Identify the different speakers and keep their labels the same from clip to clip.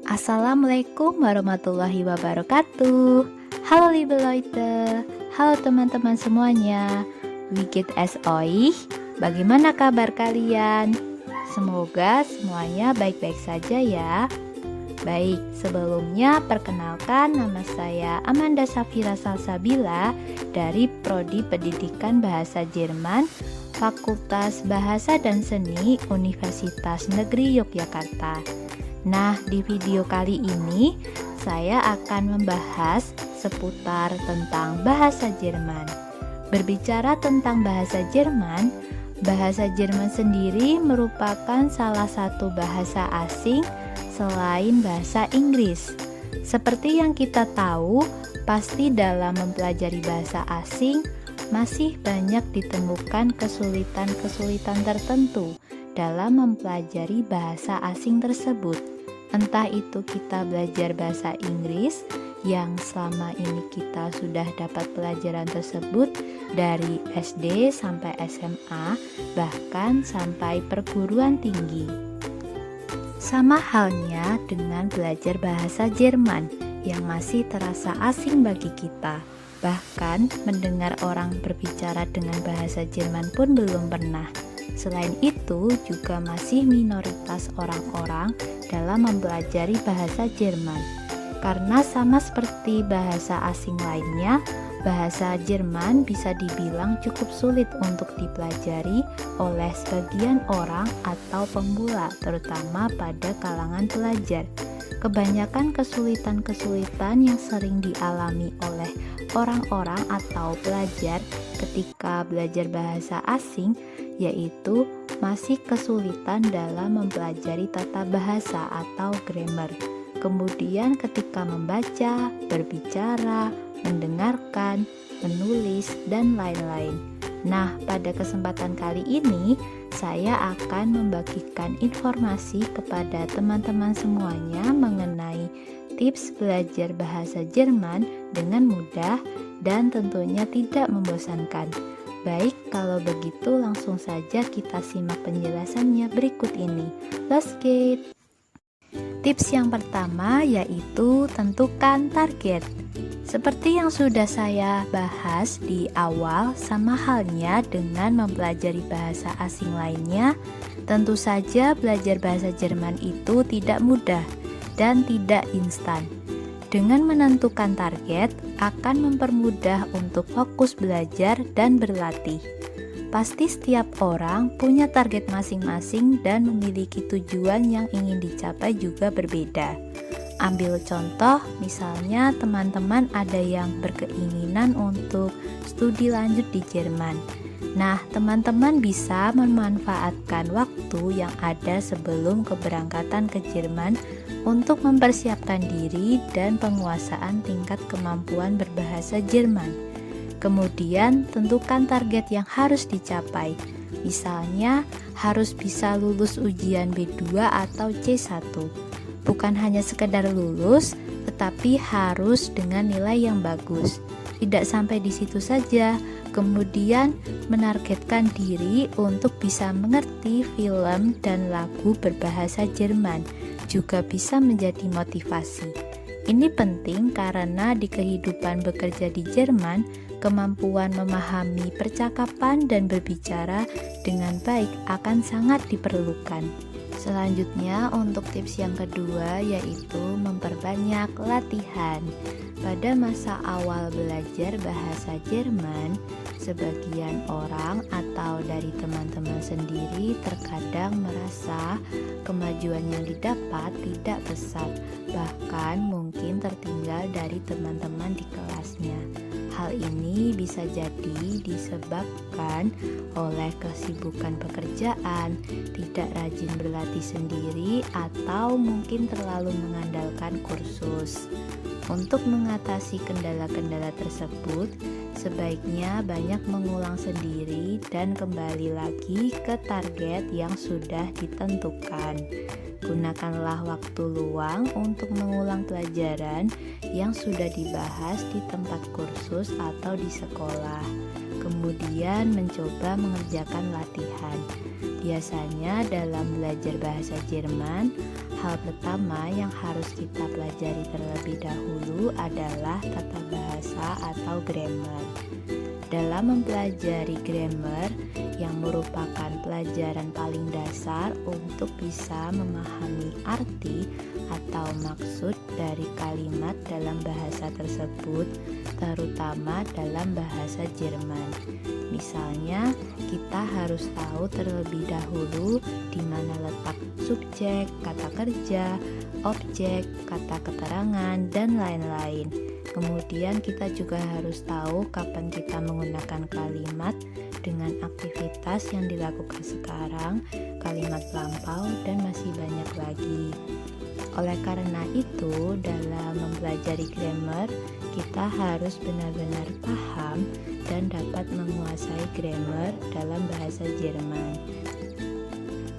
Speaker 1: Assalamualaikum warahmatullahi wabarakatuh. Halo liebe Leute, halo teman-teman semuanya. Wie geht es euch? Bagaimana kabar kalian? Semoga semuanya baik-baik saja ya. Baik, sebelumnya perkenalkan, nama saya Amanda Safira Salsabila dari Prodi Pendidikan Bahasa Jerman, Fakultas Bahasa dan Seni Universitas Negeri Yogyakarta. Nah, di video kali ini saya akan membahas seputar tentang bahasa Jerman. Berbicara tentang bahasa Jerman sendiri merupakan salah satu bahasa asing selain bahasa Inggris. Seperti yang kita tahu, pasti dalam mempelajari bahasa asing masih banyak ditemukan kesulitan-kesulitan tertentu dalam mempelajari bahasa asing tersebut. Entah itu kita belajar bahasa Inggris yang selama ini kita sudah dapat pelajaran tersebut dari SD sampai SMA, bahkan sampai perguruan tinggi. Sama halnya dengan belajar bahasa Jerman yang masih terasa asing bagi kita. Bahkan mendengar orang berbicara dengan bahasa Jerman pun belum pernah. Selain itu, juga masih minoritas orang-orang dalam mempelajari bahasa Jerman. Karena sama seperti bahasa asing lainnya, bahasa Jerman bisa dibilang cukup sulit untuk dipelajari oleh sebagian orang atau pemula, terutama pada kalangan pelajar. Kebanyakan kesulitan-kesulitan yang sering dialami oleh orang-orang atau pelajar ketika belajar bahasa asing yaitu masih kesulitan dalam mempelajari tata bahasa atau grammar. Kemudian ketika membaca, berbicara, mendengarkan, menulis, dan lain-lain. Nah, pada kesempatan kali ini saya akan membagikan informasi kepada teman-teman semuanya mengenai tips belajar bahasa Jerman dengan mudah dan tentunya tidak membosankan. Baik, kalau begitu langsung saja kita simak penjelasannya berikut ini. Let's get! Tips yang pertama yaitu tentukan target. Seperti yang sudah saya bahas di awal, sama halnya dengan mempelajari bahasa asing lainnya, tentu saja belajar bahasa Jerman itu tidak mudah dan tidak instan. Dengan menentukan target, akan mempermudah untuk fokus belajar dan berlatih. Pasti setiap orang punya target masing-masing dan memiliki tujuan yang ingin dicapai juga berbeda. Ambil contoh, misalnya teman-teman ada yang berkeinginan untuk studi lanjut di Jerman. Nah, teman-teman bisa memanfaatkan waktu yang ada sebelum keberangkatan ke Jerman untuk mempersiapkan diri dan penguasaan tingkat kemampuan berbahasa Jerman. Kemudian, tentukan target yang harus dicapai. Misalnya, harus bisa lulus ujian B2 atau C1. Bukan hanya sekedar lulus, tetapi harus dengan nilai yang bagus. Tidak sampai di situ saja, kemudian menargetkan diri untuk bisa mengerti film dan lagu berbahasa Jerman, juga bisa menjadi motivasi. Ini penting karena di kehidupan bekerja di Jerman, kemampuan memahami percakapan dan berbicara dengan baik akan sangat diperlukan. Selanjutnya, untuk tips yang kedua yaitu memperbanyak latihan. Pada masa awal belajar bahasa Jerman, sebagian orang atau dari teman-teman sendiri terkadang merasa kemajuan yang didapat tidak pesat, bahkan mungkin tertinggal dari teman-teman di kelasnya. Hal ini bisa jadi disebabkan oleh kesibukan pekerjaan, tidak rajin berlatih sendiri, atau mungkin terlalu mengandalkan kursus. Untuk mengatasi kendala-kendala tersebut, sebaiknya banyak mengulang sendiri dan kembali lagi ke target yang sudah ditentukan. Gunakanlah waktu luang untuk mengulang pelajaran yang sudah dibahas di tempat kursus atau di sekolah. Kemudian mencoba mengerjakan latihan. Biasanya dalam belajar bahasa Jerman, hal pertama yang harus kita pelajari terlebih dahulu adalah tata bahasa atau grammar. Dalam mempelajari grammar yang merupakan pelajaran paling dasar untuk bisa memahami arti atau maksud dari kalimat dalam bahasa tersebut, terutama dalam bahasa Jerman. Misalnya, kita harus tahu terlebih dahulu di mana letak subjek, kata kerja, objek, kata keterangan, dan lain-lain. Kemudian kita juga harus tahu kapan kita menggunakan kalimat dengan aktivitas yang dilakukan sekarang, kalimat lampau, dan masih banyak lagi. Oleh karena itu, dalam mempelajari grammar, kita harus benar-benar paham dan dapat menguasai grammar dalam bahasa Jerman.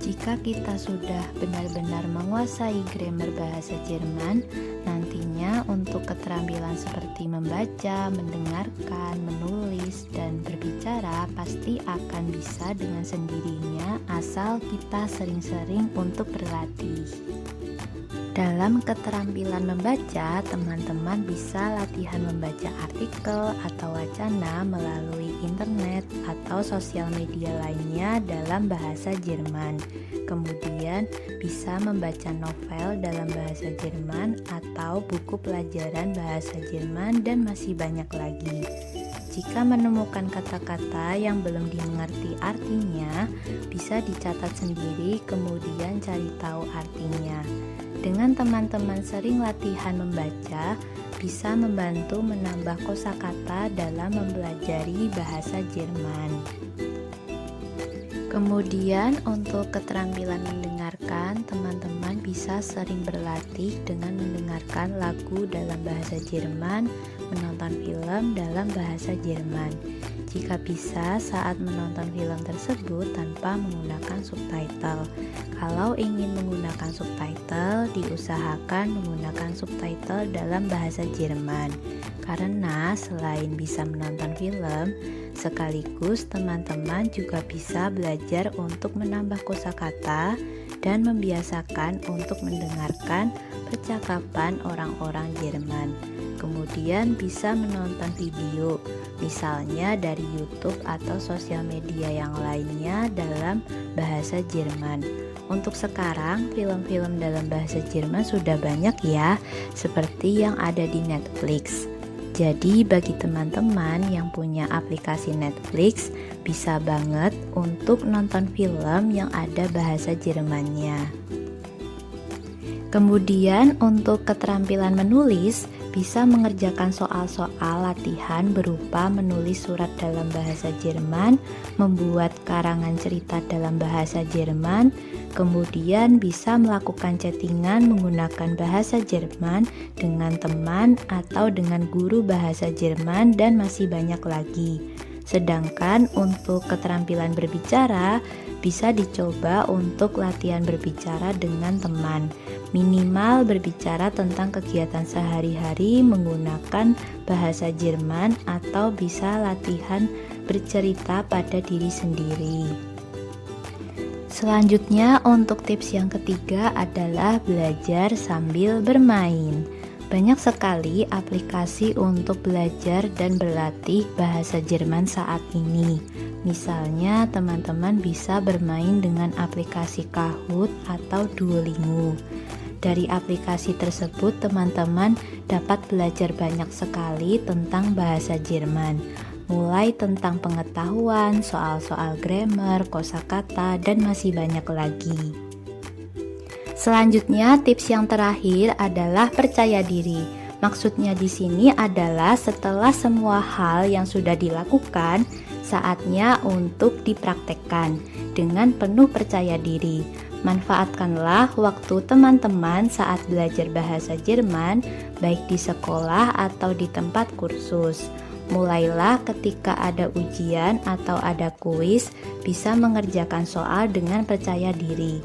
Speaker 1: Jika kita sudah benar-benar menguasai grammar bahasa Jerman, nantinya untuk keterampilan seperti membaca, mendengarkan, menulis, dan berbicara pasti akan bisa dengan sendirinya asal kita sering-sering untuk berlatih. Dalam keterampilan membaca, teman-teman bisa latihan membaca artikel atau wacana melalui internet atau sosial media lainnya dalam bahasa Jerman. Kemudian bisa membaca novel dalam bahasa Jerman atau buku pelajaran bahasa Jerman dan masih banyak lagi. Jika menemukan kata-kata yang belum dimengerti artinya, bisa dicatat sendiri kemudian cari tahu artinya. Dengan teman-teman sering latihan membaca, bisa membantu menambah kosakata dalam mempelajari bahasa Jerman. Kemudian untuk keterampilan mendengarkan, teman-teman bisa sering berlatih dengan mendengarkan lagu dalam bahasa Jerman, menonton film dalam bahasa Jerman. Jika bisa, saat menonton film tersebut tanpa menggunakan subtitle. Kalau ingin menggunakan subtitle, diusahakan menggunakan subtitle dalam bahasa Jerman. Karena selain bisa menonton film, sekaligus teman-teman juga bisa belajar untuk menambah kosakata dan membiasakan untuk mendengarkan percakapan orang-orang Jerman. Kemudian bisa menonton video, misalnya dari YouTube atau sosial media yang lainnya dalam bahasa Jerman. Untuk sekarang, film-film dalam bahasa Jerman sudah banyak ya, seperti yang ada di Netflix. Jadi bagi teman-teman yang punya aplikasi Netflix, bisa banget untuk nonton film yang ada bahasa Jermannya. Kemudian untuk keterampilan menulis, bisa mengerjakan soal-soal latihan berupa menulis surat dalam bahasa Jerman, membuat karangan cerita dalam bahasa Jerman, kemudian bisa melakukan chattingan menggunakan bahasa Jerman dengan teman atau dengan guru bahasa Jerman dan masih banyak lagi. Sedangkan untuk keterampilan berbicara, bisa dicoba untuk latihan berbicara dengan teman. Minimal berbicara tentang kegiatan sehari-hari menggunakan bahasa Jerman atau bisa latihan bercerita pada diri sendiri. Selanjutnya untuk tips yang ketiga adalah belajar sambil bermain. Banyak sekali aplikasi untuk belajar dan berlatih bahasa Jerman saat ini. Misalnya teman-teman bisa bermain dengan aplikasi Kahoot atau Duolingo. Dari aplikasi tersebut teman-teman dapat belajar banyak sekali tentang bahasa Jerman, mulai tentang pengetahuan, soal-soal grammar, kosakata, dan masih banyak lagi. Selanjutnya, tips yang terakhir adalah percaya diri. Maksudnya di sini adalah setelah semua hal yang sudah dilakukan, saatnya untuk dipraktekkan dengan penuh percaya diri. Manfaatkanlah waktu teman-teman saat belajar bahasa Jerman, baik di sekolah atau di tempat kursus. Mulailah ketika ada ujian atau ada kuis, bisa mengerjakan soal dengan percaya diri.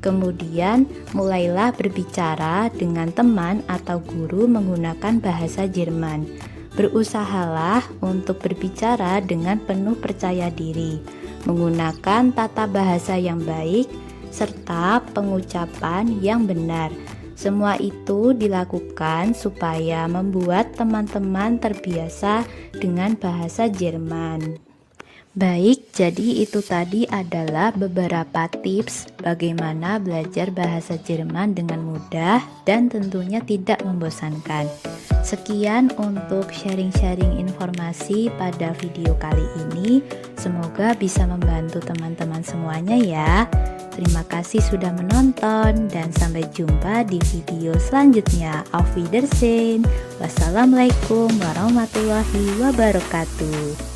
Speaker 1: Kemudian, mulailah berbicara dengan teman atau guru menggunakan bahasa Jerman. Berusahalah untuk berbicara dengan penuh percaya diri, menggunakan tata bahasa yang baik, serta pengucapan yang benar. Semua itu dilakukan supaya membuat teman-teman terbiasa dengan bahasa Jerman. Baik, jadi itu tadi adalah beberapa tips bagaimana belajar bahasa Jerman dengan mudah dan tentunya tidak membosankan. Sekian untuk sharing-sharing informasi pada video kali ini. Semoga bisa membantu teman-teman semuanya ya. Terima kasih sudah menonton dan sampai jumpa di video selanjutnya. Auf Wiedersehen. Wassalamualaikum warahmatullahi wabarakatuh.